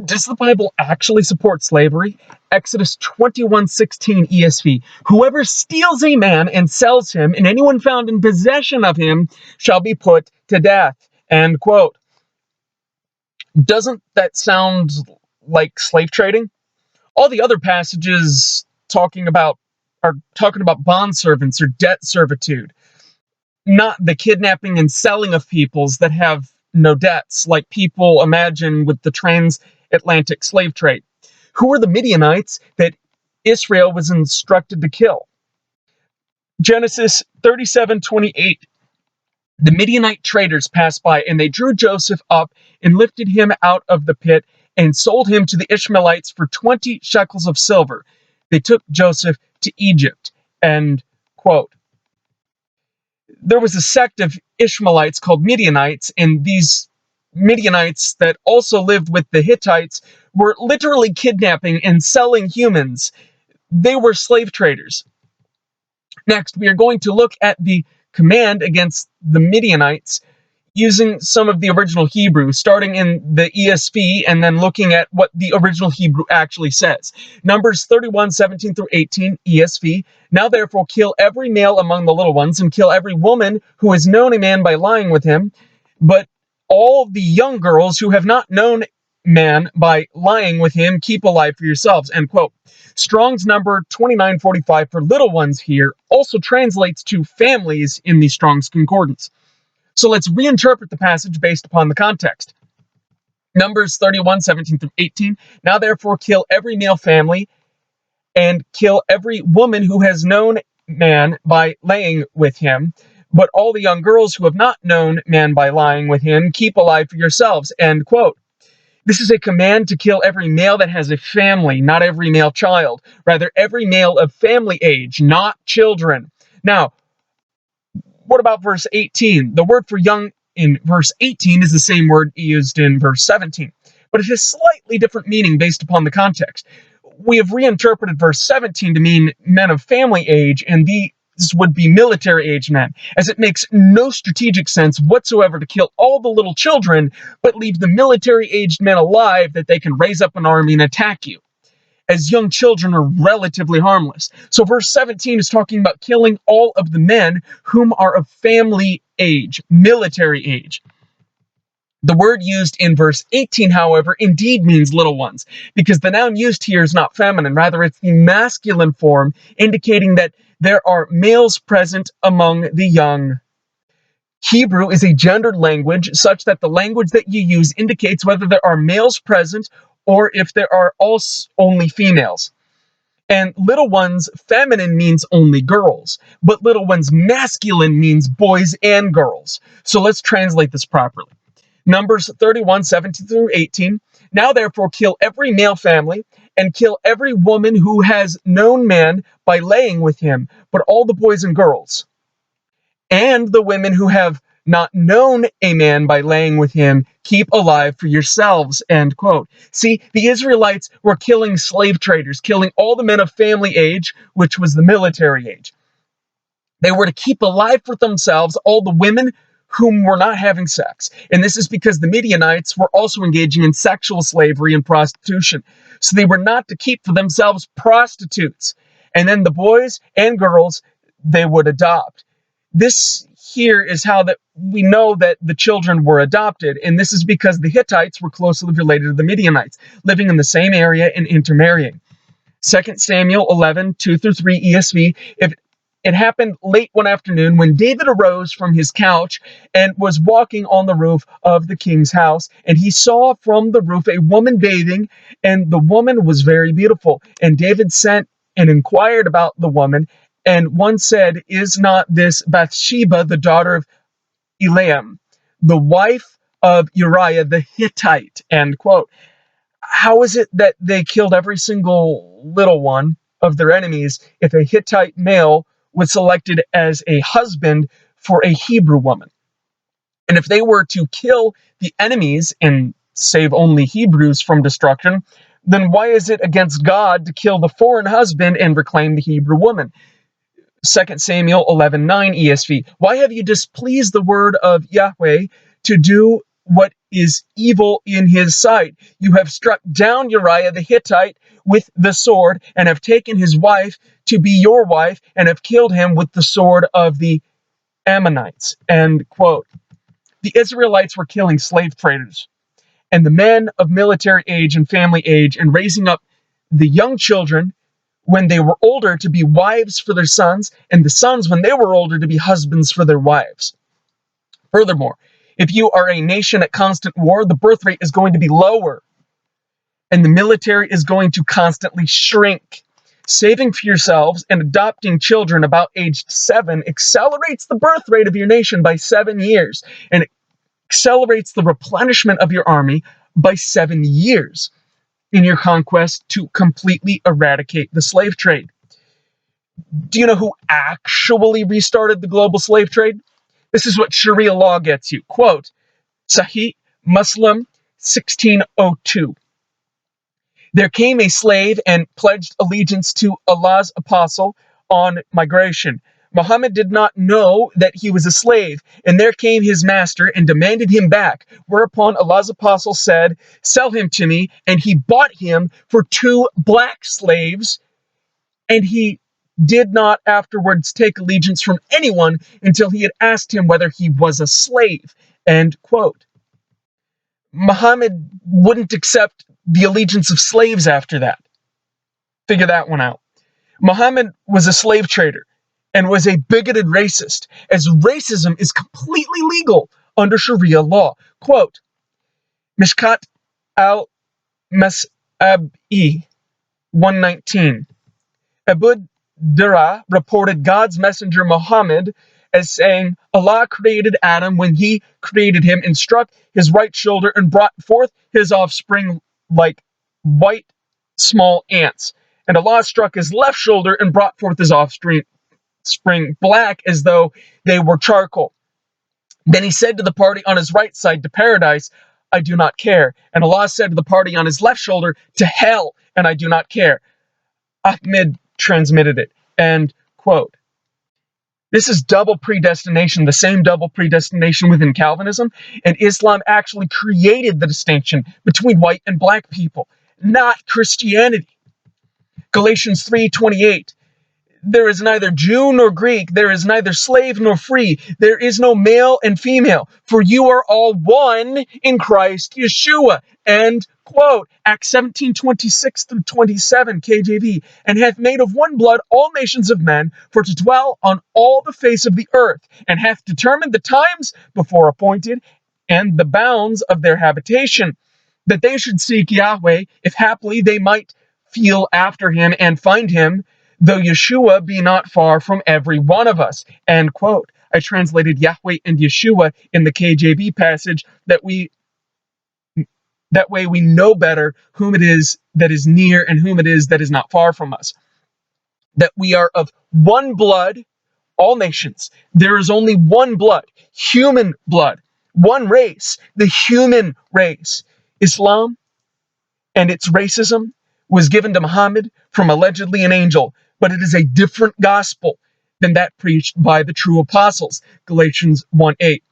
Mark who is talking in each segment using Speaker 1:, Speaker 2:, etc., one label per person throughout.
Speaker 1: Does the Bible actually support slavery? Exodus 21:16 ESV. Whoever steals a man and sells him, and anyone found in possession of him shall be put to death. End quote. Doesn't that sound like slave trading? All the other passages are talking about bond servants or debt servitude, not the kidnapping and selling of peoples that have no debts, like people imagine with the transatlantic slave trade. Who were the Midianites that Israel was instructed to kill? Genesis 37:28. The Midianite traders passed by, and they drew Joseph up and lifted him out of the pit and sold him to the Ishmaelites for 20 shekels of silver. They took Joseph to Egypt. End quote. There was a sect of Ishmaelites called Midianites, and these Midianites that also lived with the Hittites were literally kidnapping and selling humans. They were slave traders. Next, we are going to look at the command against the Midianites using some of the original Hebrew, starting in the ESV and then looking at what the original Hebrew actually says. Numbers 31:17 through 18, ESV. Now therefore kill every male among the little ones, and kill every woman who has known a man by lying with him, but all the young girls who have not known man by lying with him keep alive for yourselves. End quote. Strong's number 2945 for little ones here also translates to families in the Strong's Concordance. So let's reinterpret the passage based upon the context. Numbers 31:17 through 18. Now therefore kill every male family, and kill every woman who has known man by laying with him, but all the young girls who have not known man by lying with him keep alive for yourselves. End quote. This is a command to kill every male that has a family, not every male child. Rather, every male of family age, not children. Now, what about verse 18? The word for young in verse 18 is the same word used in verse 17, but it has slightly different meaning based upon the context. We have reinterpreted verse 17 to mean men of family age, and these would be military age men, as it makes no strategic sense whatsoever to kill all the little children, but leave the military aged men alive that they can raise up an army and attack you, as young children are relatively harmless. So verse 17 is talking about killing all of the men whom are of family age, military age. The word used in verse 18, however, indeed means little ones, because the noun used here is not feminine, rather it's the masculine form, indicating that there are males present among the young. Hebrew is a gendered language, such that the language that you use indicates whether there are males present or if there are also only females. And little ones feminine means only girls, but little ones masculine means boys and girls. So let's translate this properly. Numbers 31:17 through 18. Now therefore kill every male family, and kill every woman who has known man by laying with him, but all the boys and girls, and the women who have not known a man by laying with him, keep alive for yourselves. End quote. See, the Israelites were killing slave traders, killing all the men of family age, which was the military age. They were to keep alive for themselves all the women whom were not having sex. And this is because the Midianites were also engaging in sexual slavery and prostitution. So they were not to keep for themselves prostitutes. And then the boys and girls they would adopt. This here is how that we know that the children were adopted, and this is because the Hittites were closely related to the Midianites, living in the same area and intermarrying. 2 Samuel 11:2 through 3 ESV. It happened late one afternoon when David arose from his couch and was walking on the roof of the king's house, and he saw from the roof a woman bathing, and the woman was very beautiful. And David sent and inquired about the woman, and one said, "Is not this Bathsheba, the daughter of Eliam, the wife of Uriah the Hittite?" End quote. How is it that they killed every single little one of their enemies if a Hittite male was selected as a husband for a Hebrew woman? And if they were to kill the enemies and save only Hebrews from destruction, then why is it against God to kill the foreign husband and reclaim the Hebrew woman? 2 Samuel 11:9 ESV. Why have you displeased the word of Yahweh to do what is evil in his sight. You have struck down Uriah the Hittite with the sword, and have taken his wife to be your wife, and have killed him with the sword of the Ammonites." End quote. The Israelites were killing slave traders, and the men of military age and family age, and raising up the young children when they were older to be wives for their sons, and the sons when they were older to be husbands for their wives. Furthermore, if you are a nation at constant war, the birth rate is going to be lower, and the military is going to constantly shrink. Saving for yourselves and adopting children about age 7 accelerates the birth rate of your nation by 7 years, and it accelerates the replenishment of your army by 7 years in your conquest to completely eradicate the slave trade. Do you know who actually restarted the global slave trade? This is what Sharia law gets you. Quote, Sahih Muslim 1602. There came a slave and pledged allegiance to Allah's apostle on migration. Muhammad did not know that he was a slave, and there came his master and demanded him back, whereupon Allah's apostle said, "Sell him to me," and he bought him for 2 black slaves, and he did not afterwards take allegiance from anyone until he had asked him whether he was a slave. End quote. Muhammad wouldn't accept the allegiance of slaves after that. Figure that one out. Muhammad was a slave trader and was a bigoted racist, as racism is completely legal under Sharia law. Quote, Mishkat al-Mas'abi 119. Abu Dura reported God's messenger Muhammad as saying, Allah created Adam when he created him, and struck his right shoulder and brought forth his offspring like white small ants. And Allah struck his left shoulder and brought forth his offspring black as though they were charcoal. Then he said to the party on his right side, "To paradise, I do not care." And Allah said to the party on his left shoulder, "To hell, and I do not care." Ahmed transmitted it. End quote. This is double predestination, the same double predestination within Calvinism, and Islam actually created the distinction between white and black people, not Christianity. Galatians 3:28. There is neither Jew nor Greek, there is neither slave nor free, there is no male and female, for you are all one in Christ Yeshua. End quote. Acts 17:26-27 KJV. And hath made of one blood all nations of men, for to dwell on all the face of the earth, and hath determined the times before appointed, and the bounds of their habitation, that they should seek Yahweh, if haply they might feel after him and find him, though Yeshua be not far from every one of us. End quote. I translated Yahweh and Yeshua in the KJV passage that way we know better whom it is that is near and whom it is that is not far from us. That we are of one blood, all nations. There is only one blood, human blood, one race, the human race. Islam and its racism was given to Muhammad from allegedly an angel, but it is a different gospel than that preached by the true apostles. Galatians 1:8.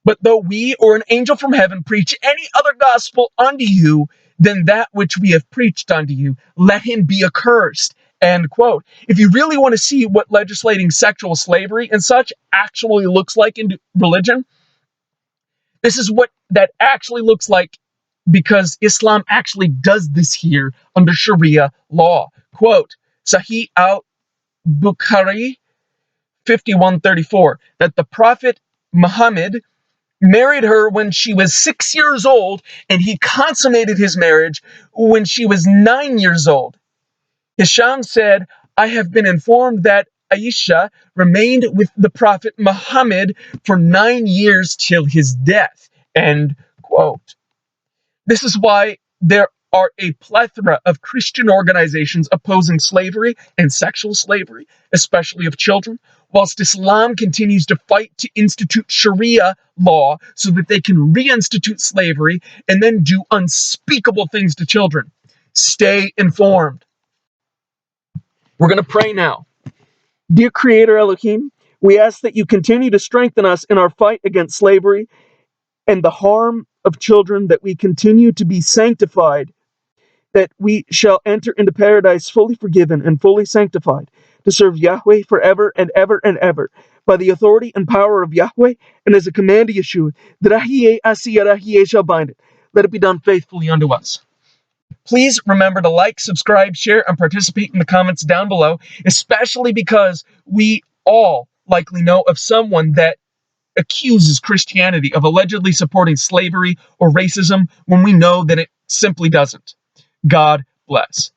Speaker 1: But though we or an angel from heaven preach any other gospel unto you than that which we have preached unto you, let him be accursed. End quote. If you really want to see what legislating sexual slavery and such actually looks like in religion, this is what that actually looks like, because Islam actually does this here under Sharia law. Quote, Sahih al-Bukhari 51:34, that the Prophet Muhammad married her when she was 6 years old, and he consummated his marriage when she was 9 years old. Hisham said, I have been informed that Aisha remained with the Prophet Muhammad for 9 years till his death. End quote. This is why there are a plethora of Christian organizations opposing slavery and sexual slavery, especially of children, whilst Islam continues to fight to institute Sharia law so that they can reinstitute slavery and then do unspeakable things to children. Stay informed. We're going to pray now. Dear Creator Elohim, we ask that you continue to strengthen us in our fight against slavery and the harm of children, that we continue to be sanctified, that we shall enter into paradise fully forgiven and fully sanctified, to serve Yahweh forever and ever and ever, by the authority and power of Yahweh, and as a command of Yeshua, that Ahiyeh Asiyah Ahiyeh shall bind it. Let it be done faithfully unto us. Please remember to like, subscribe, share, and participate in the comments down below, especially because we all likely know of someone that accuses Christianity of allegedly supporting slavery or racism when we know that it simply doesn't. God bless.